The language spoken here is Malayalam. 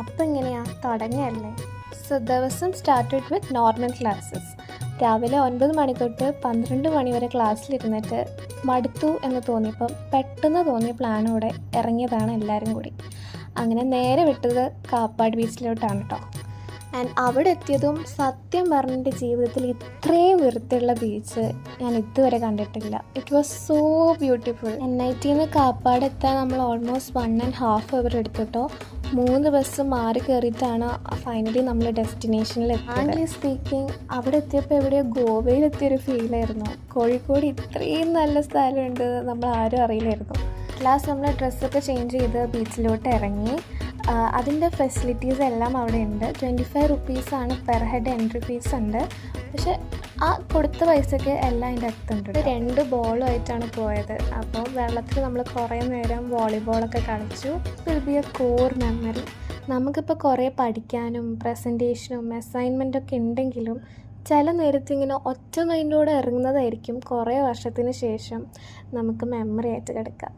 അപ്പം എങ്ങനെയാണ് തുടങ്ങിയല്ലേ. സോ ദിവസം സ്റ്റാർട്ടഡ് വിത്ത് നോർമൽ ക്ലാസ്സസ്. രാവിലെ 9 മണി തൊട്ട് 12 മണി വരെ ക്ലാസ്സിലിരുന്നിട്ട് മടുത്തു എന്ന് തോന്നിയപ്പം പെട്ടെന്ന് തോന്നിയ പ്ലാനോടെ ഇറങ്ങിയതാണ് എല്ലാവരും കൂടി. അങ്ങനെ നേരെ വിട്ടത് കാപ്പാട് ബീച്ചിലോട്ടാണ് കേട്ടോ. ആൻഡ് അവിടെ എത്തിയതും സത്യം പറഞ്ഞിട്ട് ജീവിതത്തിൽ ഇത്രയും വൃത്തിയുള്ള ബീച്ച് ഞാൻ ഇതുവരെ കണ്ടിട്ടില്ല. It was so beautiful. NITന്ന് കാപ്പാട് എത്താൻ നമ്മൾ ഓൾമോസ്റ്റ് 1.5 അവർ എടുത്തിട്ടോ. 3 ബസ് മാറി കയറിയിട്ടാണ് ഫൈനലി നമ്മൾ ഡെസ്റ്റിനേഷനിൽ എത്തിയത്. ഫ്രാങ്ക്ലി സ്പീക്കിംഗ് അവിടെ എത്തിയപ്പോൾ എവിടെയോ ഗോവയിലെത്തിയൊരു ഫീലായിരുന്നു. കോഴിക്കോട് ഇത്രയും നല്ല സ്ഥലമുണ്ട് നമ്മൾ ആരും അറിയില്ലായിരുന്നു. ലാസ്റ്റ് നമ്മൾ ഡ്രസ്സൊക്കെ ചേഞ്ച് ചെയ്ത് ബീച്ചിലോട്ട് ഇറങ്ങി. അതിൻ്റെ ഫെസിലിറ്റീസ് എല്ലാം അവിടെ ഉണ്ട്. 25 റുപ്പീസാണ് പെർ ഹെഡ് എൻട്രി ഫീസ് ഉണ്ട്. പക്ഷേ ആ കൊടുത്ത പൈസയ്ക്ക് എല്ലാം അതിൻ്റെ അടുത്തുണ്ട്. 2 ബോളുമായിട്ടാണ് പോയത്. അപ്പോൾ വെള്ളത്തിൽ നമ്മൾ കുറേ നേരം വോളിബോളൊക്കെ കളിച്ചു. Will be A core memory. നമുക്കിപ്പോൾ കുറേ പഠിക്കാനും പ്രസൻറ്റേഷനും അസൈൻമെൻറ്റൊക്കെ ഉണ്ടെങ്കിലും ചില നേരത്ത് ഇങ്ങനെ ഒറ്റ മൈൻഡോടെ ഇറങ്ങുന്നതായിരിക്കും കുറേ വർഷത്തിന് ശേഷം നമുക്ക് മെമ്മറി ആയിട്ട് കിടക്കുക.